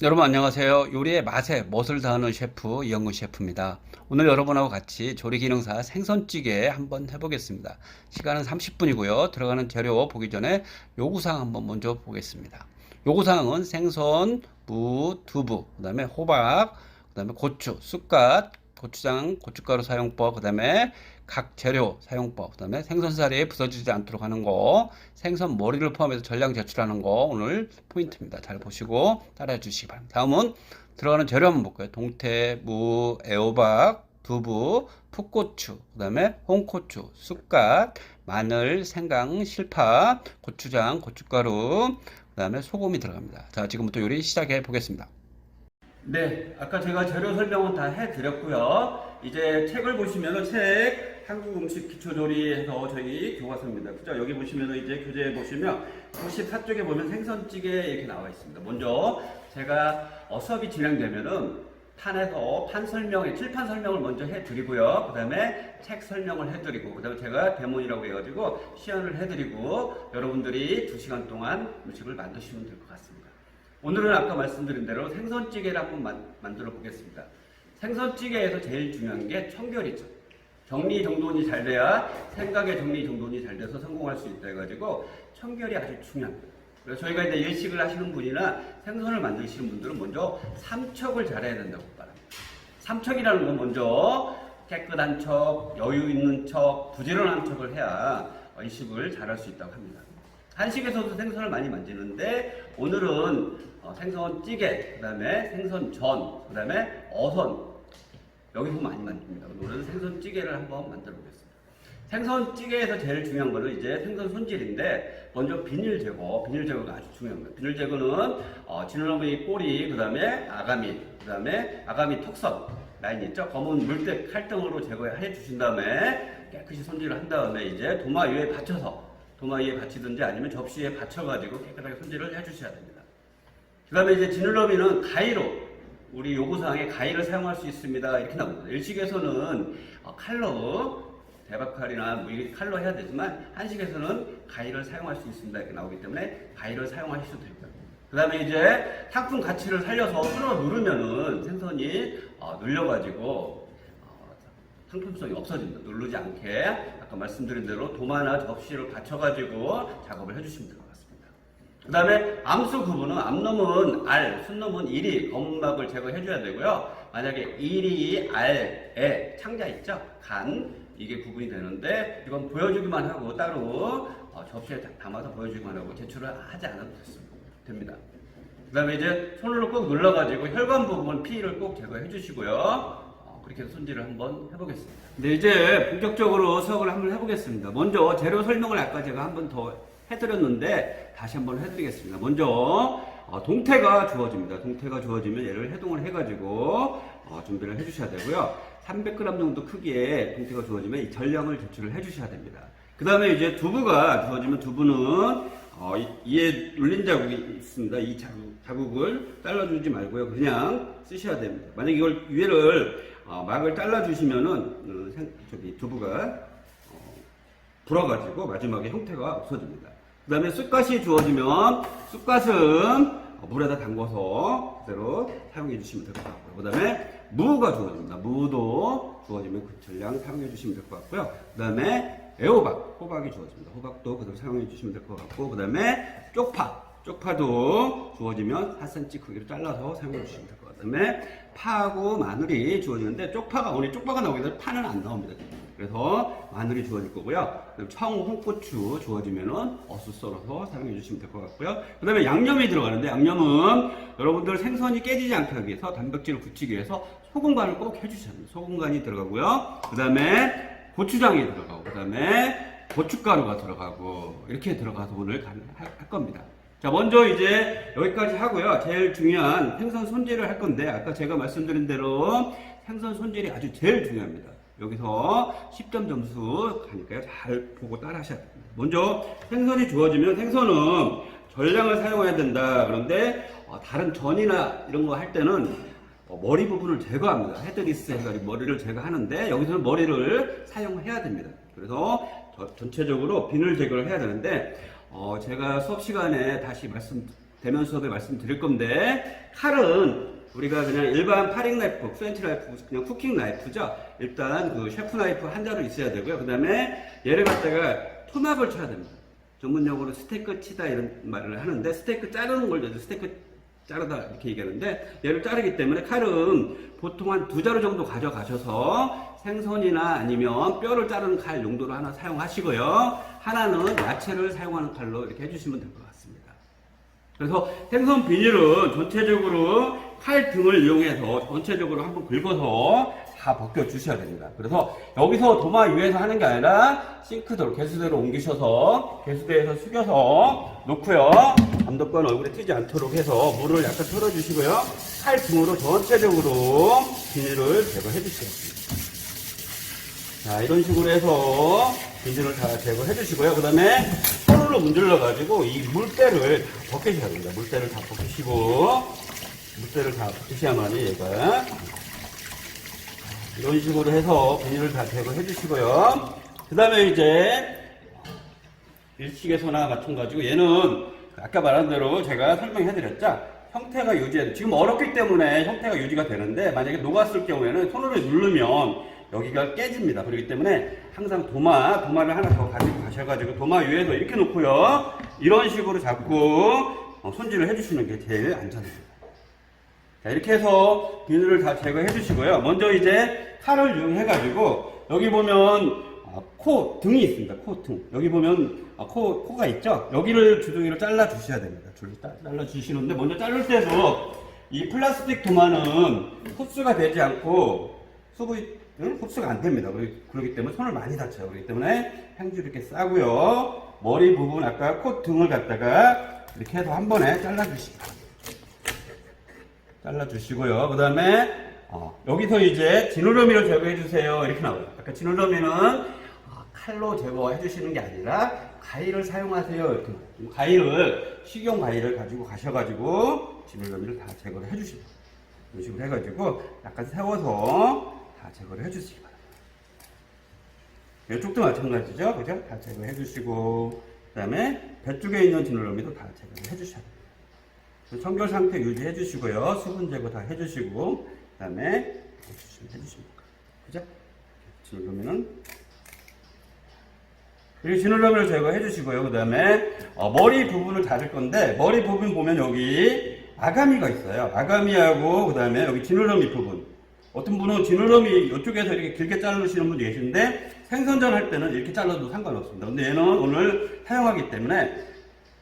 여러분 안녕하세요. 요리의 맛에 멋을 다하는 셰프 이영근 셰프입니다. 오늘 여러분하고 같이 조리 기능사 생선찌개 한번 해보겠습니다. 시간은 30분이고요. 들어가는 재료 보기 전에 요구사항 한번 먼저 보겠습니다. 요구사항은 생선, 무, 두부, 그 다음에 호박, 그 다음에 고추, 쑥갓, 고추장, 고춧가루 사용법, 그 다음에 각 재료 사용법, 그 다음에 생선살이 부서지지 않도록 하는 거, 생선 머리를 포함해서 전량 제출하는 거 오늘 포인트입니다. 잘 보시고 따라해 주시기 바랍니다. 다음은 들어가는 재료 한번 볼까요? 동태, 무, 애호박, 두부, 풋고추, 그 다음에 홍고추, 쑥갓, 마늘, 생강, 실파, 고추장, 고춧가루, 그 다음에 소금이 들어갑니다. 자, 지금부터 요리 시작해 보겠습니다. 네, 아까 제가 재료 설명은 다 해드렸고요. 이제 책을 보시면은 한국 음식 기초조리에서 저희 교과서입니다. 그죠? 여기 보시면은 이제 교재 보시면 94쪽에 보면 생선찌개 이렇게 나와 있습니다. 먼저 제가 수업이 진행되면은 판 설명에 칠판 설명을 먼저 해드리고요. 그 다음에 책 설명을 해드리고, 그 다음에 제가 대본이라고 해가지고 시연을 해드리고, 여러분들이 2시간 동안 음식을 만드시면 될 것 같습니다. 오늘은 아까 말씀드린 대로 생선찌개를 한번 만들어 보겠습니다. 생선찌개에서 제일 중요한 게 청결이죠. 정리정돈이 잘 돼야 생각의 정리정돈이 잘 돼서 성공할 수 있다 해가지고 청결이 아주 중요합니다. 그래서 저희가 이제 일식을 하시는 분이나 생선을 만드시는 분들은 먼저 삼척을 잘해야 된다고 말합니다. 삼척이라는 건 먼저 깨끗한 척, 여유 있는 척, 부지런한 척을 해야 일식을 잘할 수 있다고 합니다. 한식에서도 생선을 많이 만지는데 오늘은 생선찌개, 그 다음에 생선전, 그 다음에 어선 여기서 많이 만듭니다. 오늘은 생선찌개를 한번 만들어 보겠습니다. 생선찌개에서 제일 중요한 거는 이제 생선 손질인데 먼저 비닐 제거가 아주 중요합니다. 비닐 제거는 지느러미 꼬리, 그 다음에 아가미 턱선 라인 있죠? 검은 물때 칼등으로 제거해 주신 다음에 깨끗이 손질을 한 다음에 이제 도마 위에 받치든지 아니면 접시에 받쳐가지고 깨끗하게 손질을 해주셔야 됩니다. 그 다음에 이제 지느러미는 우리 요구사항에 가위를 사용할 수 있습니다. 이렇게 나옵니다. 일식에서는 대박칼이나 뭐 이렇게 칼로 해야 되지만 한식에서는 가위를 사용할 수 있습니다. 이렇게 나오기 때문에 가위를 사용하셔도 됩니다. 그 다음에 이제 상품 가치를 살려서 끊어 누르면은 생선이 눌려가지고 상품성이 없어집니다. 누르지 않게 아까 말씀드린 대로 도마나 접시를 받쳐가지고 작업을 해주시면 될 것 같습니다. 그 다음에 암수 구분은 암놈은 알, 순놈은 이리, 검은막을 제거해줘야 되고요. 만약에 이리, 알에 창자 있죠? 간 이게 구분이 되는데 이건 보여주기만 하고 따로 접시에 담아서 보여주기만 하고 제출을 하지 않아도 됩니다. 그 다음에 이제 손으로 꼭 눌러가지고 혈관 부분 피를 꼭 제거해 주시고요. 그렇게 해서 손질을 한번 해보겠습니다. 네, 이제 본격적으로 수업을 한번 해보겠습니다. 먼저 재료 설명을 아까 제가 한번 더 해드렸는데 다시 한번 해드리겠습니다. 먼저 동태가 주어집니다. 동태가 주어지면 얘를 해동을 해가지고 준비를 해주셔야 되고요. 300g 정도 크기의 동태가 주어지면 이 전량을 제출을 해주셔야 됩니다. 그 다음에 이제 두부가 주어지면 두부는 이에 눌린 자국이 있습니다. 이 자국을 잘라주지 말고요. 그냥 쓰셔야 됩니다. 만약 이걸 위를 막을 잘라주시면은 두부가 불어가지고 마지막에 형태가 없어집니다. 그 다음에 쑥갓이 주어지면 쑥갓은 물에다 담궈서 그대로 사용해 주시면 될 것 같고요. 그 다음에 무가 주어집니다. 무도 주어지면 그 전량 사용해 주시면 될 것 같고요. 그 다음에 호박이 주어집니다. 호박도 그대로 사용해 주시면 될 것 같고, 그 다음에 쪽파도 주어지면 4cm 크기로 잘라서 사용해 주시면 될 것 같아요. 그 다음에 파하고 마늘이 주어지는데 오늘 쪽파가 나오기 때문에 파는 안 나옵니다. 그래서 마늘이 주어질 거고요. 홍고추 주어지면은 어슷 썰어서 사용해 주시면 될 것 같고요. 그 다음에 양념이 들어가는데 양념은 여러분들 생선이 깨지지 않게 하기 위해서 단백질을 붙이기 위해서 소금간을 꼭 해주셔야 됩니다. 소금간이 들어가고요. 그 다음에 고추장이 들어가고, 그 다음에 고춧가루가 들어가고, 이렇게 들어가서 오늘 할 겁니다. 자, 먼저 이제 여기까지 하고요. 제일 중요한 생선 손질을 할 건데, 아까 제가 말씀드린 대로 생선 손질이 아주 제일 중요합니다. 여기서 10점 점수 가니까요. 잘 보고 따라 하셔야 됩니다. 먼저 생선이 주어지면 생선은 전량을 사용해야 된다. 그런데 다른 전이나 이런 거 할 때는 머리 부분을 제거합니다. 헤드리스 해가지고 머리를 제거하는데 여기서는 머리를 사용해야 됩니다. 그래서 전체적으로 비늘 제거를 해야 되는데 제가 수업 시간에 다시 대면 수업에 말씀드릴 건데, 칼은 우리가 그냥 일반 파링 나이프, 프렌치 나이프, 그냥 쿠킹 나이프죠. 일단 그 셰프 나이프 한 자루 있어야 되고요. 그 다음에 얘를 갖다가 토막을 쳐야 됩니다. 전문용어로 스테이크 치다 이런 말을 하는데, 스테이크 자르는 걸 스테이크 자르다 이렇게 얘기하는데, 얘를 자르기 때문에 칼은 보통 한 2자루 정도 가져가셔서 생선이나 아니면 뼈를 자르는 칼 용도로 하나 사용하시고요. 하나는 야채를 사용하는 칼로 이렇게 해주시면 될 것 같습니다. 그래서 생선 비닐은 전체적으로 칼 등을 이용해서 전체적으로 한번 긁어서 다 벗겨 주셔야 됩니다. 그래서 여기서 도마 위에서 하는 게 아니라 싱크대로 개수대로 옮기셔서 개수대에서 숙여서 놓고요. 감독관 얼굴에 튀지 않도록 해서 물을 약간 틀어주시고요. 칼 등으로 전체적으로 비닐을 제거해 주시겠습니다. 자, 이런 식으로 해서 비닐을 다 제거해 주시고요. 그 다음에 손으로 문질러 가지고 이 물때를 다 벗기셔야 됩니다. 물때를 다 벗기시고, 물때를 다 벗기셔야만이 얘가 이런 식으로 해서 비닐을 다 제거해 주시고요. 그 다음에 이제 일식에서나 마찬가지고, 얘는 아까 말한 대로 제가 설명해 드렸죠. 형태가 유지해야, 지금 얼었기 때문에 형태가 유지가 되는데, 만약에 녹았을 경우에는 손으로 누르면 여기가 깨집니다. 그렇기 때문에 항상 도마를 하나 더 가지고 가셔가지고 도마 위에서 이렇게 놓고요. 이런 식으로 잡고 손질을 해주시는 게 제일 안전합니다. 자, 이렇게 해서 비늘을 다 제거해 주시고요. 먼저 이제 칼을 이용해가지고, 여기 보면 코 등이 있습니다. 코 등. 여기 보면 코가 있죠? 여기를 주둥이를 잘라 주셔야 됩니다. 줄을 잘라 주시는데, 먼저 자를 때도 이 플라스틱 도마는 흡수가 되지 않고 흡수가 안 됩니다. 그렇기 때문에 손을 많이 다쳐요. 그렇기 때문에 행주 이렇게 싸고요. 머리 부분 아까 코 등을 갖다가 이렇게 해서 한 번에 잘라주시고요. 그 다음에 여기서 이제 지느러미를 제거해 주세요. 이렇게 나와요. 아까 지느러미는 칼로 제거해 주시는 게 아니라 가위를 사용하세요. 이렇게 식용 가위를 가지고 가셔가지고 지느러미를 다 제거를 해주십니다. 이런 식으로 해가지고 약간 세워서 다 제거를 해주시기 바랍니다. 이쪽도 마찬가지죠. 그죠? 다 제거해 주시고, 그 다음에 배 쪽에 있는 지느러미도 다 제거를 해주셔야 됩니다. 청결 상태 유지해 주시고요. 수분 제거 다 해주시고, 그 다음에 해주십니다. 그죠? 지느러미는 그리고 지느러미를 제거해 주시고요. 그 다음에 머리 부분을 자를 건데, 머리 부분 보면 여기 아가미가 있어요. 아가미하고 그 다음에 여기 지느러미 부분. 어떤 분은 지느러미 이쪽에서 이렇게 길게 자르시는 분도 계신데, 생선전 할 때는 이렇게 잘라도 상관없습니다. 근데 얘는 오늘 사용하기 때문에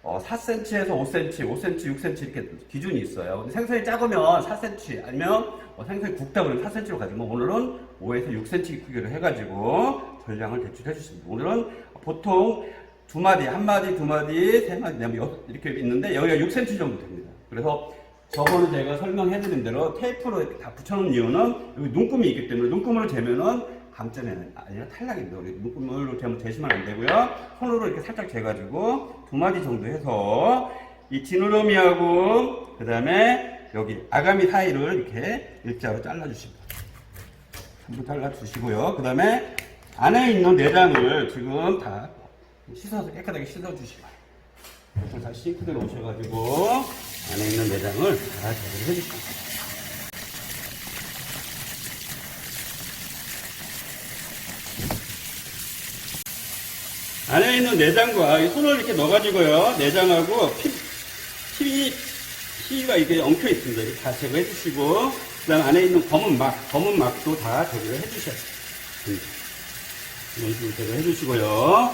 4cm에서 5cm, 5cm, 6cm 이렇게 기준이 있어요. 근데 생선이 작으면 4cm, 아니면 생선이 굵다 그러면 4cm로 가지고, 오늘은 5에서 6cm 크기로 해가지고 전량을 대출해 주십니다. 오늘은 보통 2마디, 1마디, 2마디, 3마디, 4마디 이렇게 있는데, 여기가 6cm 정도 됩니다. 그래서 저번에 제가 설명해드린 대로 테이프로 이렇게 다 붙여놓은 이유는 여기 눈금이 있기 때문에, 눈금을 재면은 감전이 아니라 탈락입니다. 우리 눈금으로 재시면 안 되고요. 손으로 이렇게 살짝 재가지고 2마디 정도 해서 이 지느러미하고 그 다음에 여기 아가미 사이를 이렇게 일자로 잘라주십니다. 한번 잘라주시고요. 그 다음에 안에 있는 내장을 지금 다 씻어서 깨끗하게 씻어주시고, 다시 싱크대로 오셔가지고 안에 있는 내장을 다 제거해 주십니다. 안에 있는 내장과 손을 이렇게 넣어가지고요. 내장하고 피가 이게 엉켜 있습니다. 이렇게 다 제거해 주시고, 그 다음 안에 있는 검은 막도 다 제거해 주셔야 됩니다. 이런 식으로 제거해 주시고요.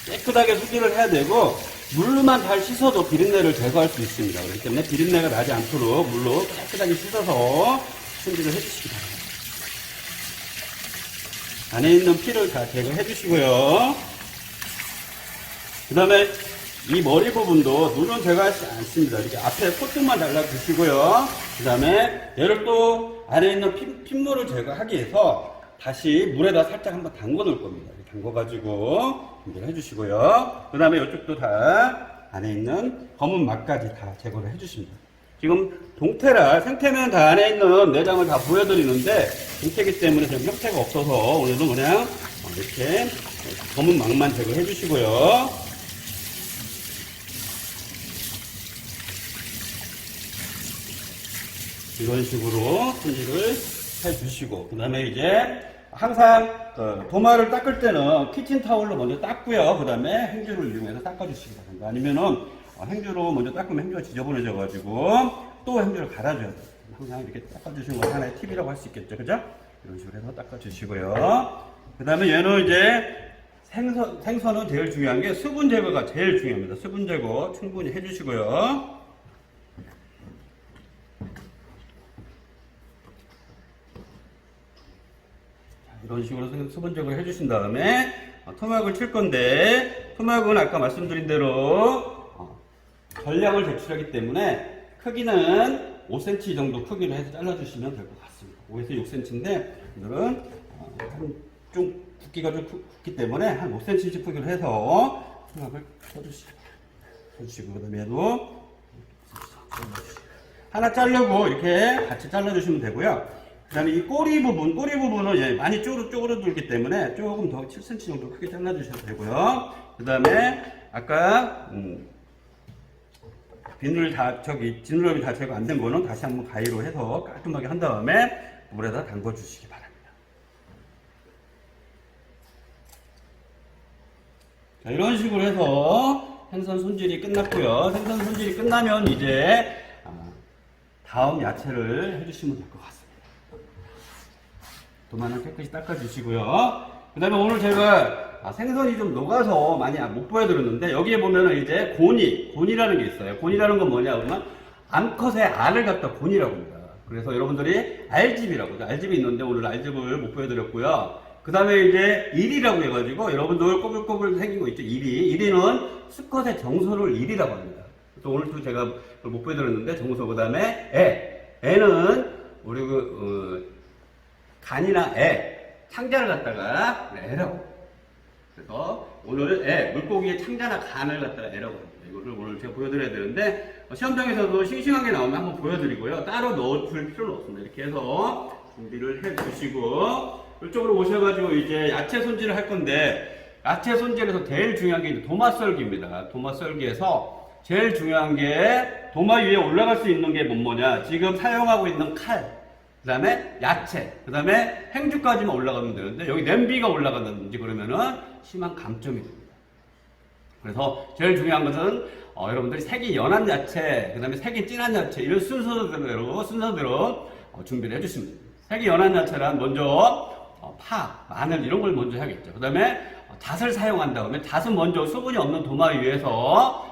깨끗하게 수질을 해야 되고, 물로만 잘 씻어도 비린내를 제거할 수 있습니다. 그렇기 때문에 비린내가 나지 않도록 물로 깨끗하게 씻어서 손질을 해주시기 바랍니다. 안에 있는 피를 다 제거해 주시고요. 그 다음에 이 머리 부분도 눈은 제거하지 않습니다. 이렇게 앞에 콧등만 잘라주시고요. 그 다음에 얘를 또 안에 있는 핏물을 제거하기 위해서 다시 물에다 살짝 한번 담궈 놓을 겁니다. 담궈가지고 준비를 해주시고요. 그 다음에 이쪽도 다 안에 있는 검은 막까지 다 제거를 해주십니다. 지금 동태라 생태면 다 안에 있는 내장을 다 보여드리는데, 동태기 때문에 지금 형태가 없어서 오늘은 그냥 이렇게 검은 막만 제거해 주시고요. 이런 식으로 손질을 해주시고, 그 다음에 이제 항상 도마를 닦을 때는 키친타올로 먼저 닦고요. 그 다음에 행주를 이용해서 닦아주시기 바랍니다. 아니면은 행주로 먼저 닦으면 행주가 지저분해져가지고 또 행주를 갈아줘야 돼요. 항상 이렇게 닦아주시는 건 하나의 팁이라고 할 수 있겠죠. 그죠? 이런 식으로 해서 닦아주시고요. 그 다음에 얘는 이제 생선은 제일 중요한 게 수분 제거가 제일 중요합니다. 수분 제거 충분히 해주시고요. 이런 식으로 수분 제거를 해주신 다음에 토막을 칠 건데, 토막은 아까 말씀드린 대로 전량을 제출하기 때문에 크기는 5cm 정도 크기로 해서 잘라주시면 될 것 같습니다. 5에서 6cm인데 오늘은 좀 굵기가 좀 굵기 때문에 한 5cm 크기로 해서 토막을 쳐주시고, 그 다음에 얘도 하나 자르고 이렇게 같이 잘라주시면 되고요. 그 다음에 이 꼬리 부분은 많이 쪼그러들기 때문에 조금 더 7cm 정도 크게 잘라주셔도 되고요. 그 다음에 아까 지느러미 다 제거 안 된 거는 다시 한번 가위로 해서 깔끔하게 한 다음에 물에다 담궈 주시기 바랍니다. 자, 이런 식으로 해서 생선 손질이 끝났고요. 생선 손질이 끝나면 이제 다음 야채를 해주시면 될 것 같습니다. 도마는 깨끗이 닦아주시고요. 그 다음에 오늘 제가 생선이 좀 녹아서 많이 못 보여드렸는데, 여기에 보면은 이제 곤이라는 게 있어요. 곤이라는 건 뭐냐 그러면 암컷의 알을 갖다 곤이라고 합니다. 그래서 여러분들이 알집이라고, 알집이 있는데 오늘 알집을 못 보여드렸고요. 그 다음에 이제 일이라고 해가지고 여러분들 꼬불꼬불 생긴 거 있죠. 일이는 수컷의 정서를 일이라고 합니다. 그래서 오늘 또 제가 못 보여드렸는데 정서, 그 다음에 애는 우리 간이나 창자를 갖다가 애라고. 그래서 오늘은 물고기의 창자나 간을 갖다가 애라고 합니다. 이거를 오늘 제가 보여드려야 되는데, 시험장에서도 싱싱하게 나오면 한번 보여드리고요. 따로 넣어줄 필요는 없습니다. 이렇게 해서 준비를 해 주시고, 이쪽으로 오셔가지고 이제 야채 손질을 할 건데, 야채 손질에서 제일 중요한 게 도마 썰기입니다. 도마 썰기에서 제일 중요한 게 도마 위에 올라갈 수 있는 게 뭐냐. 지금 사용하고 있는 칼, 그 다음에 야채, 그 다음에 행주까지만 올라가면 되는데, 여기 냄비가 올라간다든지 그러면은 심한 감점이 됩니다. 그래서 제일 중요한 것은 여러분들이 색이 연한 야채, 그 다음에 색이 진한 야채, 이런 순서대로 준비를 해주시면 됩니다. 색이 연한 야채란 먼저 파, 마늘 이런 걸 먼저 해야겠죠. 그 다음에 잣을 사용한 다음에 잣은 먼저 수분이 없는 도마 위에서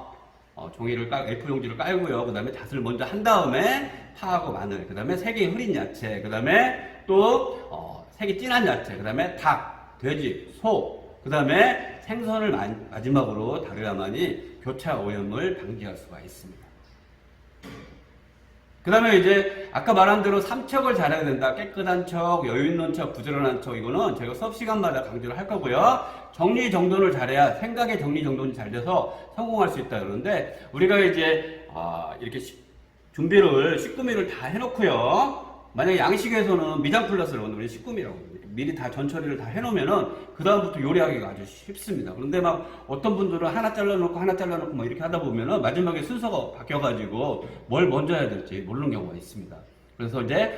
A4 용지를 깔고요. 그 다음에 잣을 먼저 한 다음에 파하고 마늘, 그 다음에 색이 흐린 야채, 그 다음에 또 색이 진한 야채, 그 다음에 닭, 돼지, 소, 그 다음에 생선을 마지막으로 다려야만이 교차 오염을 방지할 수가 있습니다. 그 다음에 이제 아까 말한 대로 삼척을 잘해야 된다. 깨끗한 척, 여유 있는 척, 부지런한 척, 이거는 제가 수업 시간마다 강조를 할 거고요. 정리정돈을 잘해야 생각의 정리정돈이 잘 돼서 성공할 수 있다 그러는데, 우리가 이제 이렇게 준비를 식구미를 다 해놓고요. 만약에 양식에서는 미장 플러스를 우리 식구미라고 합니다. 미리 다 전처리를 다 해놓으면은 그 다음부터 요리하기가 아주 쉽습니다. 그런데 막 어떤 분들은 하나 잘라놓고 막 이렇게 하다 보면은 마지막에 순서가 바뀌어가지고 뭘 먼저 해야 될지 모르는 경우가 있습니다. 그래서 이제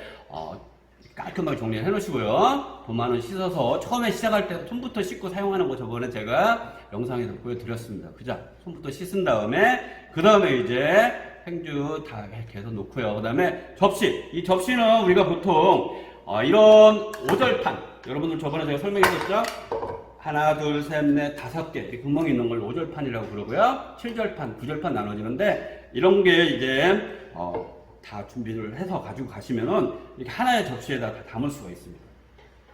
깔끔하게 정리를 해놓으시고요. 도마는 씻어서 처음에 시작할 때 손부터 씻고 사용하는 거 저번에 제가 영상에서 보여드렸습니다. 그죠? 손부터 씻은 다음에 그 다음에 이제 행주 다 이렇게 해서 놓고요. 그 다음에 이 접시는 우리가 보통 이런 오절판, 여러분들 저번에 제가 설명했었죠? 하나, 둘, 셋, 넷, 5개 구멍이 있는 걸 오절판이라고 그러고요. 7절판, 9절판 나눠지는데, 이런 게 이제 다 준비를 해서 가지고 가시면은 이렇게 하나의 접시에다 다 담을 수가 있습니다.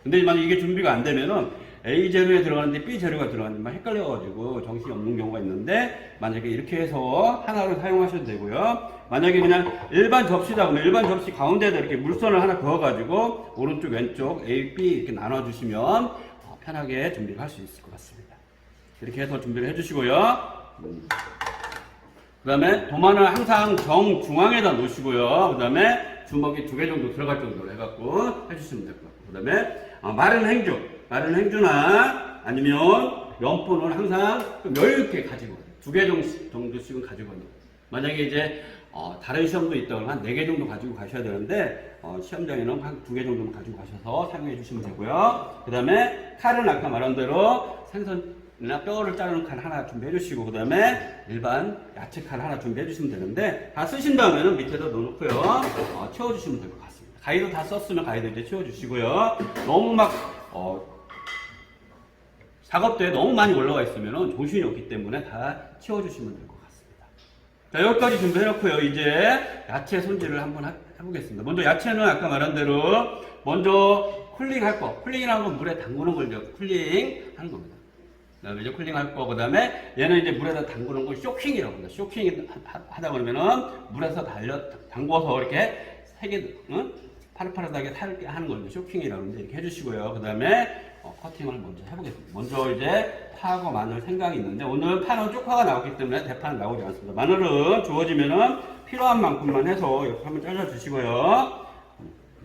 근데 만약 이게 준비가 안 되면은 A 재료에 들어가는데 B 재료가 들어가는데 헷갈려가지고 정신이 없는 경우가 있는데, 만약에 이렇게 해서 하나를 사용하셔도 되고요. 만약에 그냥 일반 접시다 그러면 일반 접시 가운데에다 이렇게 물선을 하나 그어가지고 오른쪽 왼쪽 A, B 이렇게 나눠주시면 편하게 준비를 할 수 있을 것 같습니다. 이렇게 해서 준비를 해주시고요. 그 다음에 도마는 항상 정중앙에다 놓으시고요. 그 다음에 주먹이 2개 정도 들어갈 정도로 해갖고 해주시면 될 것 같고, 그 다음에 마른 행주나 아니면 면포는 항상 좀 여유있게 가지고 가요. 2개 정도씩은 가지고 가요. 만약에 이제 다른 시험도 있다면 한 4개 정도 가지고 가셔야 되는데 시험장에는 한 2개 정도만 가지고 가셔서 사용해 주시면 되고요. 그 다음에 칼은 아까 말한 대로 생선이나 뼈를 자르는 칼 하나 준비해 주시고, 그 다음에 일반 야채 칼 하나 준비해 주시면 되는데, 다 쓰신 다음에는 밑에다 넣어놓고요, 채워주시면 될 것 같습니다. 가위도 다 썼으면 가위도 이제 채워주시고요. 너무 막 작업대에 너무 많이 올라와 있으면 정신이 없기 때문에 다 채워주시면 될 것 같습니다. 자, 여기까지 준비해놓고요. 이제 야채 손질을 한번 해보겠습니다. 먼저 야채는 아까 말한 대로 먼저 쿨링 할 거. 쿨링이라는 건 물에 담그는 걸 이제 쿨링 하는 겁니다. 그 다음에 이제 쿨링 할 거. 그 다음에 얘는 이제 물에다 담그는 걸 쇼킹이라고 합니다. 쇼킹 하다 보면은 물에서 담궈서 이렇게 색이, 파릇파릇하게 살게 하는 걸 쇼킹이라고 합니다. 이렇게 해주시고요. 그 다음에 커팅을 먼저 해보겠습니다. 먼저 이제 파하고 마늘 생강이 있는데, 오늘 파는 쪽파가 나오기 때문에 대파는 나오지 않습니다. 마늘은 주어지면은 필요한 만큼만 해서 이렇게 한번 잘라주시고요.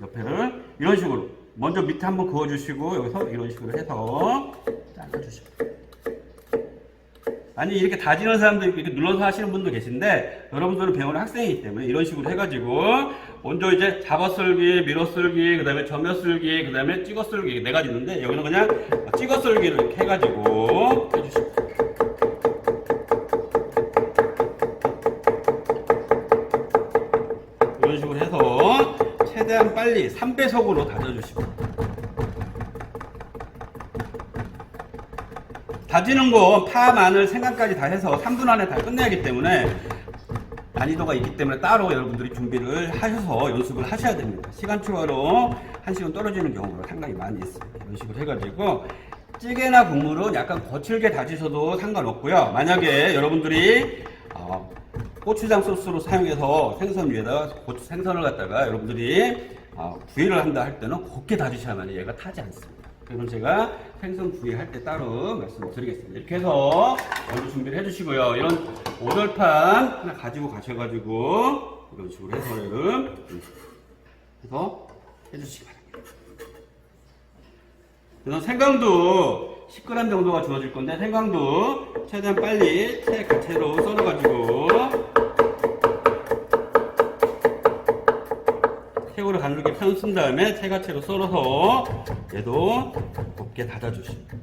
옆에를 이런 식으로 먼저 밑에 한번 그어주시고, 여기서 이런 식으로 해서 잘라주십니다. 아니, 이렇게 다지는 사람도 있고 이렇게 눌러서 하시는 분도 계신데, 여러분들은 배우는 학생이기 때문에 이런 식으로 해가지고 먼저 이제 잡아썰기, 밀어썰기, 그 다음에 점여썰기, 그 다음에 찍어썰기 4가지 있는데, 여기는 그냥 찍어썰기를 이렇게 해가지고 해주십니다. 이런 식으로 해서 최대한 빨리 3배속으로 다져주십니다. 다지는 거 파, 마늘, 생강까지 다 해서 3분 안에 다 끝내야 하기 때문에 난이도가 있기 때문에 따로 여러분들이 준비를 하셔서 연습을 하셔야 됩니다. 시간 초과로 1시간 떨어지는 경우가 상당히 많이 있습니다. 이런 식으로 해가지고 찌개나 국물은 약간 거칠게 다지셔도 상관없고요. 만약에 여러분들이 고추장 소스로 사용해서 생선 위에다가 생선을 갖다가 여러분들이 구이를 한다 할 때는 곱게 다지셔야만 얘가 타지 않습니다. 그럼 제가 생선 구이 할 때 따로 말씀을 드리겠습니다. 이렇게 해서 먼저 준비를 해주시고요. 이런 오돌판 하나 가지고 가셔가지고 이런 식으로 해서 얘를 해서 해주시기 바랍니다. 그래서 생강도 10g 정도가 주어질 건데, 생강도 최대한 빨리 채 가채로 썰어가지고 새우를 가늘게 편 쓴 다음에 채가채로 썰어서 얘도 곱게 다져주십니다.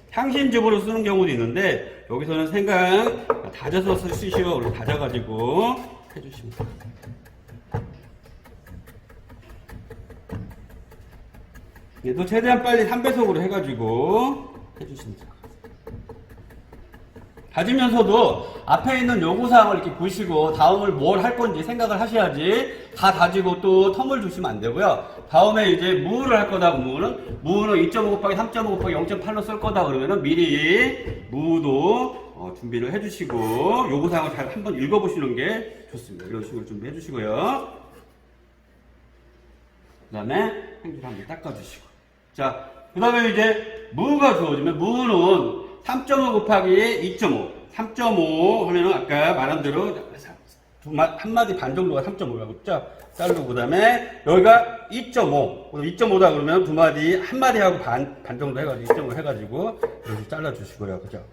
향신즙으로 쓰는 경우도 있는데, 여기서는 생강 다져서 쓰시오. 이렇게 다져가지고 해주십니다. 얘도 최대한 빨리 3배속으로 해가지고 해주십니다. 다지면서도 앞에 있는 요구사항을 이렇게 보시고 다음을 뭘 할 건지 생각을 하셔야지, 다 다지고 또 텀을 두시면 안 되고요. 다음에 이제 무를 할 거다 그러면은, 무는 2.5 곱하기 3.5 곱하기 0.8로 쓸 거다 그러면은 미리 무도 준비를 해주시고 요구사항을 잘 한번 읽어보시는 게 좋습니다. 이런 식으로 준비해 주시고요. 그 다음에 행주를 한번 닦아주시고, 자, 그 다음에 이제 무가 주어지면, 무는 3.5 곱하기 2.5. 3.5 하면은 아까 말한 대로 한 마디 반 정도가 3.5라고 했죠? 자르고, 그 다음에 여기가 2.5. 2.5다 그러면 두 마디, 한 마디하고 반 정도 해가지고 2.5 해가지고 이렇게 잘라주시고요. 그죠?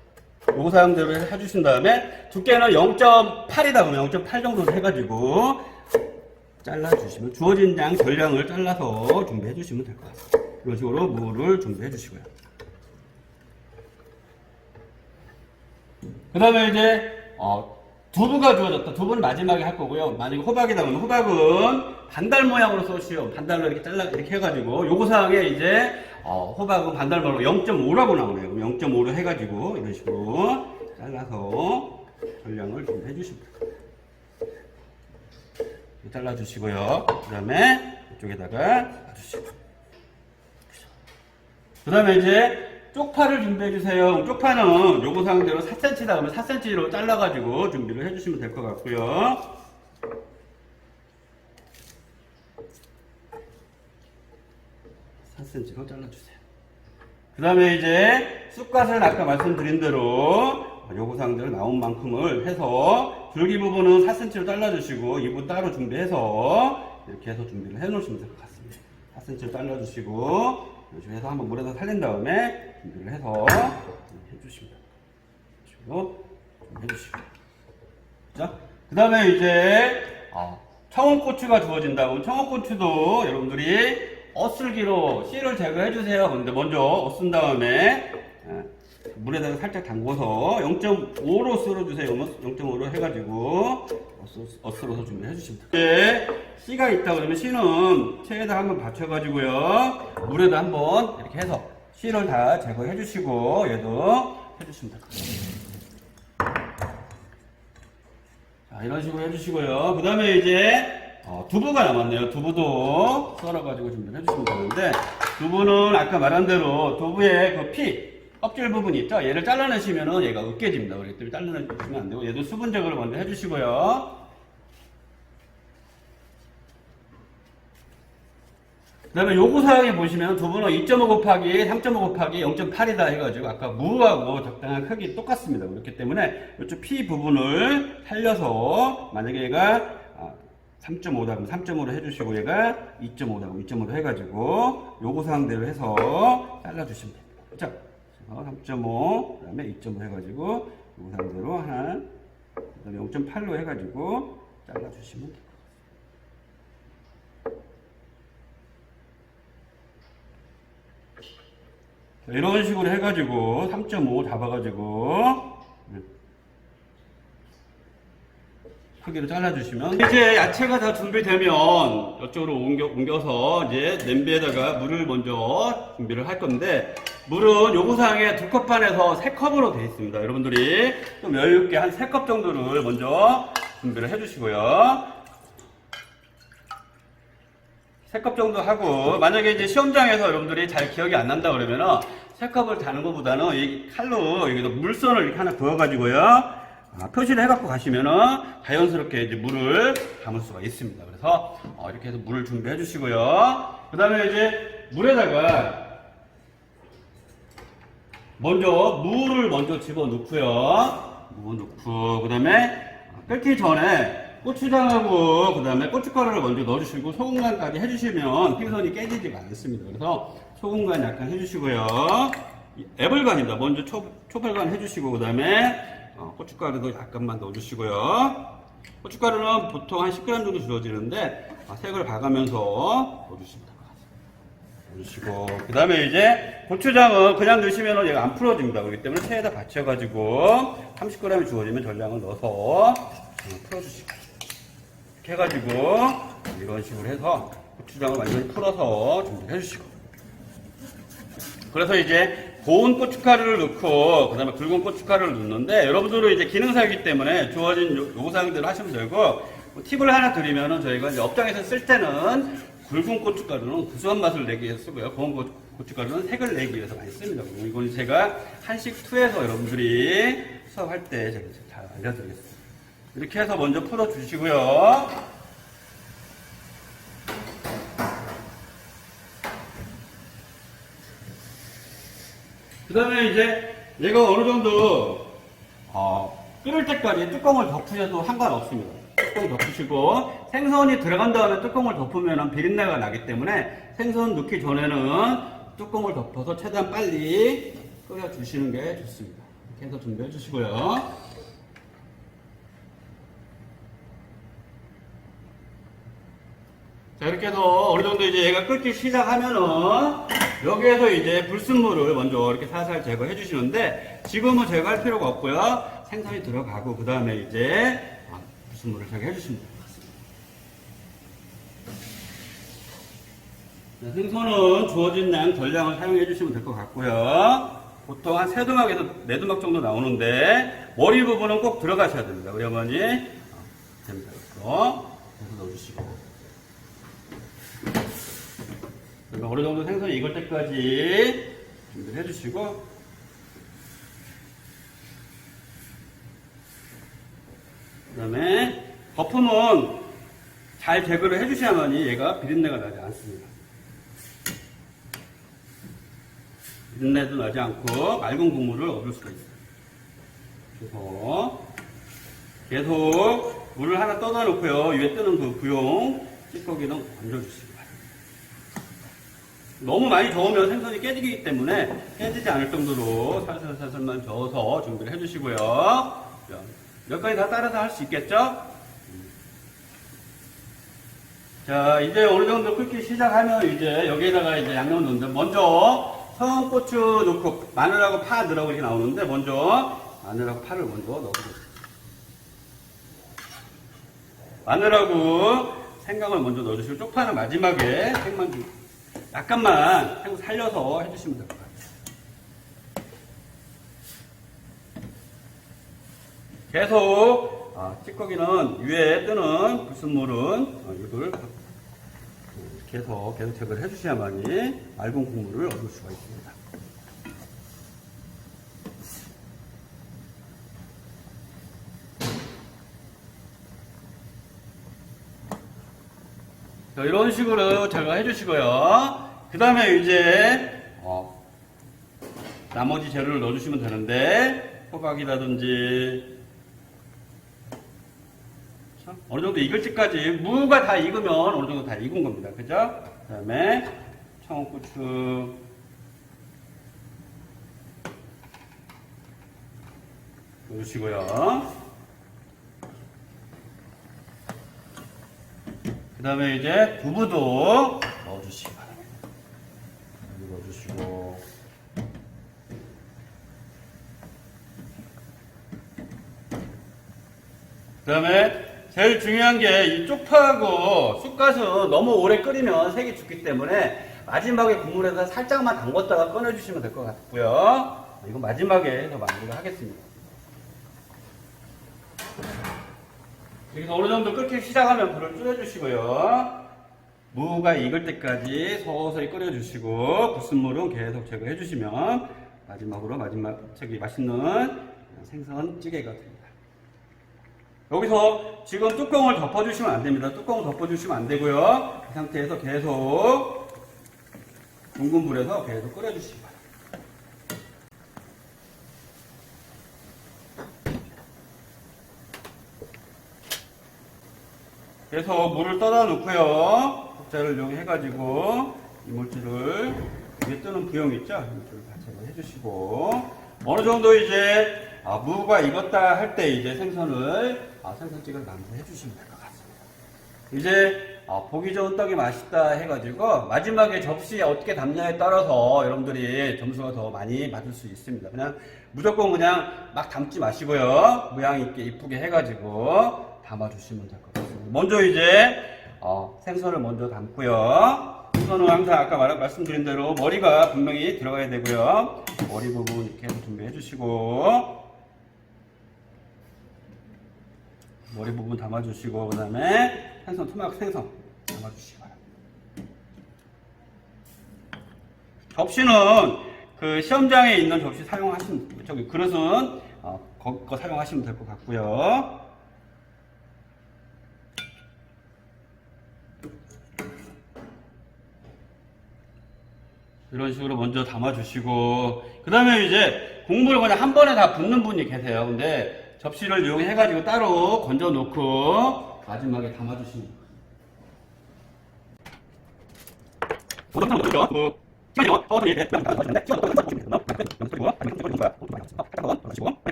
요거 사용대로 해주신 다음에 두께는 0.8이다 그러면 0.8 정도 해가지고 잘라주시면, 주어진 양 전량을 잘라서 준비해주시면 될 것 같습니다. 이런 식으로 무를 준비해주시고요. 그 다음에 이제 두부가 주어졌다. 두부는 마지막에 할 거고요. 만약에 호박이다 그러면 호박은 반달 모양으로 써주시오. 반달로 이렇게 이렇게 해가지고 요거사항에 이제 호박은 반달 모양으로 0.5라고 나오네요. 그럼 0.5로 해가지고 이런 식으로 잘라서 전량을 준비해 주십니다. 잘라주시고요. 그 다음에 이쪽에다가 놔주시고, 그 다음에 이제 쪽파를 준비해 주세요. 쪽파는 요구사항대로 4cm다 그러면 4cm로 잘라가지고 준비를 해주시면 될 것 같고요. 4cm로 잘라주세요. 그 다음에 이제 쑥갓은 아까 말씀드린 대로 요구사항대로 나온 만큼을 해서 줄기 부분은 4cm로 잘라주시고, 이 부분 따로 준비해서 이렇게 해서 준비를 해 놓으시면 될 것 같습니다. 4cm로 잘라주시고, 이렇게 해서 한번 물에서 살린 다음에 준비를 해서 해주십니다. 그리고 해주시고. 자, 그 다음에 이제 청원고추가 주어진다고. 청원고추도 여러분들이 어슬기로 씨를 제거해 주세요. 근데 먼저 어쓴 다음에 물에다가 살짝 담궈서 0.5로 썰어주세요. 0.5로 해가지고 어슬어서 준비해 주시면 돼요. 씨가 있다 그러면 씨는 체에다 한번 받쳐가지고요. 물에다 한번 이렇게 해서 씨를 다 제거해 주시고 얘도 해주시면 돼요. 자, 이런 식으로 해주시고요. 그 다음에 이제 두부가 남았네요. 두부도 썰어가지고 준비를 해주시면 되는데, 두부는 아까 말한 대로 두부의 그 피, 껍질 부분이 있죠? 얘를 잘라내시면은 얘가 으깨집니다. 그렇기 때문에 잘라내시면 안 되고, 얘도 수분 제거를 먼저 해주시고요. 그 다음에 요구사항에 보시면 두부는 2.5 곱하기 3.5 곱하기 0.8이다 해가지고 아까 무하고 적당한 크기 똑같습니다. 그렇기 때문에 이쪽 피 부분을 살려서 만약에 얘가 3.5다 그러면 3.5로 해주시고 얘가 2.5다 그러면 2.5로 해가지고 요구사항대로 해서 잘라주시면 됩니다. 그렇죠? 3.5 그 다음에 2.5 해가지고 요구사항대로 하나 그 다음에 0.8로 해가지고 잘라주시면 됩니다. 이런 식으로 해가지고 3.5 잡아가지고 크기로 잘라주시면 이제 야채가 다 준비되면 이쪽으로 옮겨서 이제 냄비에다가 물을 먼저 준비를 할 건데, 물은 요구사항에 2컵 반에서 3컵으로 되어 있습니다. 여러분들이 좀 여유있게 한 3컵 정도를 먼저 준비를 해주시고요. 3컵 정도 하고, 만약에 이제 시험장에서 여러분들이 잘 기억이 안 난다 그러면은 3컵을 다는 것보다는 이 칼로 여기다 물선을 이렇게 하나 그어가지고요. 표시를 해갖고 가시면은 자연스럽게 이제 물을 담을 수가 있습니다. 그래서 이렇게 해서 물을 준비해 주시고요. 그 다음에 이제 물에다가 먼저 물을 먼저 집어 넣고요. 물 넣고, 그 다음에 끓기 전에 고추장하고 그 다음에 고춧가루를 먼저 넣어주시고 소금간까지 해주시면 생선이 깨지지가 않습니다. 그래서 소금간 약간 해주시고요. 애벌간입니다. 먼저 초벌간 해주시고, 그 다음에 고춧가루도 약간만 넣어주시고요. 고춧가루는 보통 한 10g 정도 주어지는데 색을 봐가면서 넣어주시면 될 것 같습니다. 넣어주시고, 그 다음에 이제 고추장은 그냥 넣으시면 얘가 안 풀어집니다. 그렇기 때문에 체에다 받쳐가지고 30g이 주어지면 전량을 넣어서 풀어주시고, 이렇게 해가지고 이런 식으로 해서 고추장을 완전히 풀어서 준비해 주시고, 그래서 이제 고운 고춧가루를 넣고 그 다음에 굵은 고춧가루를 넣는데, 여러분들은 이제 기능사이기 때문에 주어진 요구사항대로 하시면 되고, 팁을 하나 드리면은 저희가 이제 업장에서 쓸 때는 굵은 고춧가루는 구수한 맛을 내기 위해서 쓰고요. 고운 고춧가루는 색을 내기 위해서 많이 씁니다. 이건 제가 한식2에서 여러분들이 수업할 때 제가 잘 알려드리겠습니다. 이렇게 해서 먼저 풀어주시고요. 그 다음에 이제 얘가 어느 정도 끓을 때까지 뚜껑을 덮으셔도 상관없습니다. 뚜껑 덮으시고, 생선이 들어간 다음에 뚜껑을 덮으면 비린내가 나기 때문에 생선 넣기 전에는 뚜껑을 덮어서 최대한 빨리 끓여주시는 게 좋습니다. 이렇게 해서 준비해 주시고요. 자, 이렇게 해서 어느 정도 이제 얘가 끓기 시작하면은 여기에서 이제 불순물을 먼저 이렇게 살살 제거해 주시는데, 지금은 제거할 필요가 없고요. 생선이 들어가고 그 다음에 이제 불순물을 제거해 주시면 될 것 같습니다. 생선은 주어진 양 전량을 사용해 주시면 될 것 같고요. 보통 한 3두막에서 4두막 정도 나오는데 머리 부분은 꼭 들어가셔야 됩니다. 우리 어머니 됩니다. 그래서 넣어주시고, 어느 정도 생선이 익을 때까지 준비를 해주시고, 그 다음에 거품은 잘 제거를 해주셔야만이 얘가 비린내가 나지 않습니다. 비린내도 나지 않고 맑은 국물을 얻을 수가 있어요. 그래서 계속 물을 하나 떠다 놓고요. 위에 뜨는 그 구용 찌꺼기는 건져주시고, 너무 많이 저으면 생선이 깨지기 때문에 깨지지 않을 정도로 살살살살만 저어서 준비를 해주시고요. 몇 가지 다 따라서 할 수 있겠죠? 자, 이제 어느 정도 끓기 시작하면 이제 여기에다가 이제 양념을 넣는데, 먼저 청고추 넣고 마늘하고 파 넣으라고 이렇게 나오는데, 먼저 마늘하고 파를 먼저 넣어보겠습니다. 마늘하고 생강을 먼저 넣어주시고, 쪽파는 마지막에 생만 약간만 살려서 해주시면 될 것 같아요. 계속 찌꺼기는 위에 뜨는 불순물은 이걸 계속 제거를 해주셔야만이 맑은 국물을 얻을 수가 있습니다. 자, 이런 식으로 제거해 주시고요. 그 다음에 이제 나머지 재료를 넣어주시면 되는데, 호박이라든지 어느 정도 익을 때까지, 무가 다 익으면 어느 정도 다 익은 겁니다. 그죠? 그 다음에 청고추, 넣으시고요. 그 다음에 이제 두부도 넣어주시기 바랍니다. 넣어주시고, 그 다음에 제일 중요한 게 이 쪽파하고 쑥갓은 너무 오래 끓이면 색이 죽기 때문에 마지막에 국물에서 살짝만 담궜다가 꺼내주시면 될 것 같고요. 이건 마지막에 해서 마무리를 하겠습니다. 여기서 어느 정도 끓기 시작하면 불을 줄여주시고요. 무가 익을 때까지 서서히 끓여주시고, 불순물은 계속 제거해주시면 마지막으로 맛있는 생선찌개가 됩니다. 여기서 지금 뚜껑을 덮어주시면 안 됩니다. 뚜껑을 덮어주시면 안 되고요. 이 상태에서 계속 둥근 불에서 계속 끓여주시기 바랍니다. 계속 물을 떠다 놓고요. 국자를 이용해가지고 이물질을, 위에 뜨는 부용 있죠? 이물질을 다 제거해 주시고, 어느 정도 이제 무가 익었다 할 때 이제 생선을, 생선찌개를 남겨해 주시면 될 것 같습니다. 이제 보기 좋은 떡이 맛있다 해가지고 마지막에 접시에 어떻게 담냐에 따라서 여러분들이 점수가 더 많이 받을 수 있습니다. 그냥 무조건 그냥 막 담지 마시고요. 모양 있게 이쁘게 해가지고 담아주시면 될 것 같습니다. 먼저 이제 생선을 먼저 담고요. 생선은 항상 아까 말씀드린 대로 머리가 분명히 들어가야 되고요. 머리 부분 이렇게 해서 준비해 주시고, 머리 부분 담아주시고, 그 다음에 토막 생선 담아주시기 바랍니다. 접시는 그 시험장에 있는 접시 사용하시면, 저기 그릇은 거기 거 사용하시면 될 것 같고요. 이런 식으로 먼저 담아주시고, 그 다음에 이제 국물을 그냥 한 번에 다 붓는 분이 계세요. 근데 접시를 이용해가지고 따로 건져 놓고 마지막에 담아주시면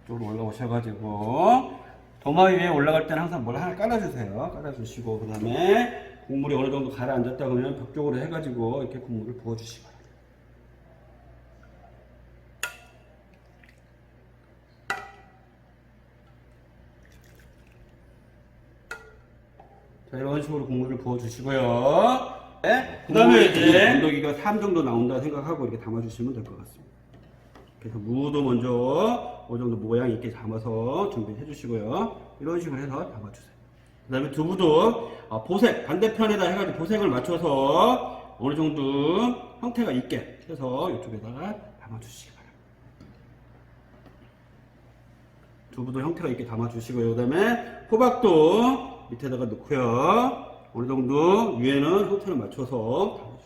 쪽으로 올라오셔가지고, 도마 위에 올라갈 때는 항상 뭘 하나 깔아주세요. 깔아주시고, 그 다음에 국물이 어느 정도 가라앉았다 그러면 벽 쪽으로 해가지고 이렇게 국물을 부어주시기 바랍니다. 자, 이런 식으로 국물을 부어주시고요. 네? 그 다음에 이제 건더기가 3 정도 나온다 생각하고 이렇게 담아주시면 될 것 같습니다. 그래서 무도 먼저 어느 정도 모양 있게 담아서 준비해 주시고요. 이런 식으로 해서 담아주세요. 그 다음에 두부도 보색, 반대편에다 해가지고 보색을 맞춰서 어느 정도 형태가 있게 해서 이쪽에다가 담아주시기 바랍니다. 두부도 형태가 있게 담아주시고요. 그 다음에 호박도 밑에다가 넣고요. 어느 정도 위에는 형태를 맞춰서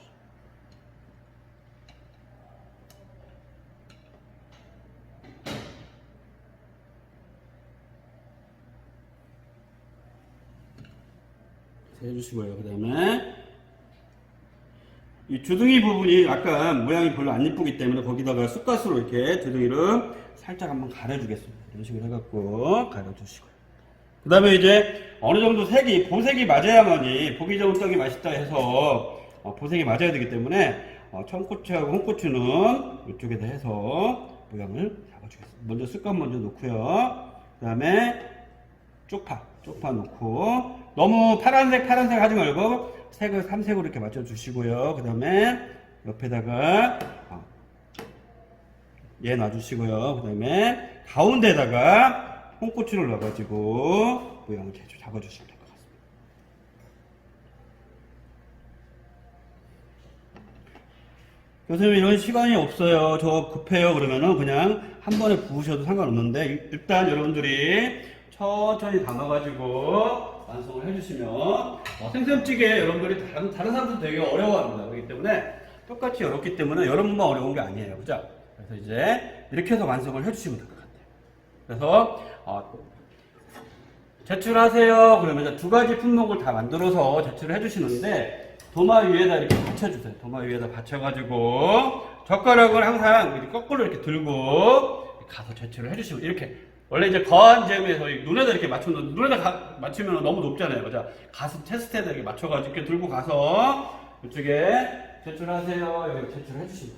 해주시고요. 그 다음에 이 주둥이 부분이 약간 모양이 별로 안 이쁘기 때문에 거기다가 쑥갓으로 이렇게 주둥이를 살짝 한번 가려주겠습니다. 이런 식으로 해갖고 가려주시고요. 그 다음에 이제 어느 정도 색이, 보색이 맞아야만이 보기 좋은 떡이 맛있다 해서 보색이 맞아야 되기 때문에 청고추하고 홍고추는 이쪽에다 해서 모양을 잡아주겠습니다. 먼저 쑥갓 먼저 놓고요. 그 다음에 쪽파 놓고 너무 파란색 하지 말고 색을 삼색으로 이렇게 맞춰주시고요. 그 다음에 옆에다가 얘 놔주시고요. 그 다음에 가운데다가 홍고추를 넣어가지고 모양을 대충 잡아주시면 될 것 같습니다. 교수님 이런 시간이 없어요. 저 급해요. 그러면은 그냥 한 번에 부으셔도 상관없는데 일단 여러분들이 천천히 담아가지고 완성을 해주시면 생선찌개 여러분들이 다른 사람도 되게 어려워합니다. 그렇기 때문에 똑같이 어렵기 때문에 여러분만 어려운 게 아니에요. 그죠? 그래서 이제 이렇게 해서 완성을 해주시면 될 것 같아요. 그래서 제출하세요. 그러면 두 가지 품목을 다 만들어서 제출을 해주시는데 도마 위에다 이렇게 받쳐주세요. 도마 위에다 받쳐가지고 젓가락을 항상 이렇게 거꾸로 이렇게 들고 가서 제출을 해주시면 이렇게 원래 이제 거한 제품에서 눈에다 이렇게 맞추면 눈에다 맞추면 너무 높잖아요. 그죠? 가서 테스트에다 이렇게 맞춰가지고 이렇게 들고 가서 이쪽에 제출하세요. 여기 제출해 주시면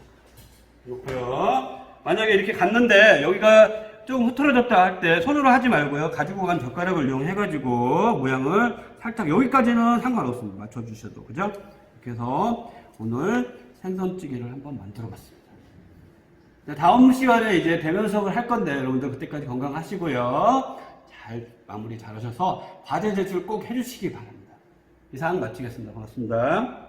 좋고요. 만약에 이렇게 갔는데 여기가 좀 흐트러졌다 할 때 손으로 하지 말고요. 가지고 간 젓가락을 이용해가지고 모양을 살짝 여기까지는 상관없습니다. 맞춰주셔도. 그죠? 이렇게 해서 오늘 생선찌개를 한번 만들어 봤습니다. 다음 시간에 이제 대면 수업을 할 건데 여러분들 그때까지 건강하시고요. 잘 마무리 잘 하셔서 과제 제출 꼭 해주시기 바랍니다. 이상 마치겠습니다. 고맙습니다.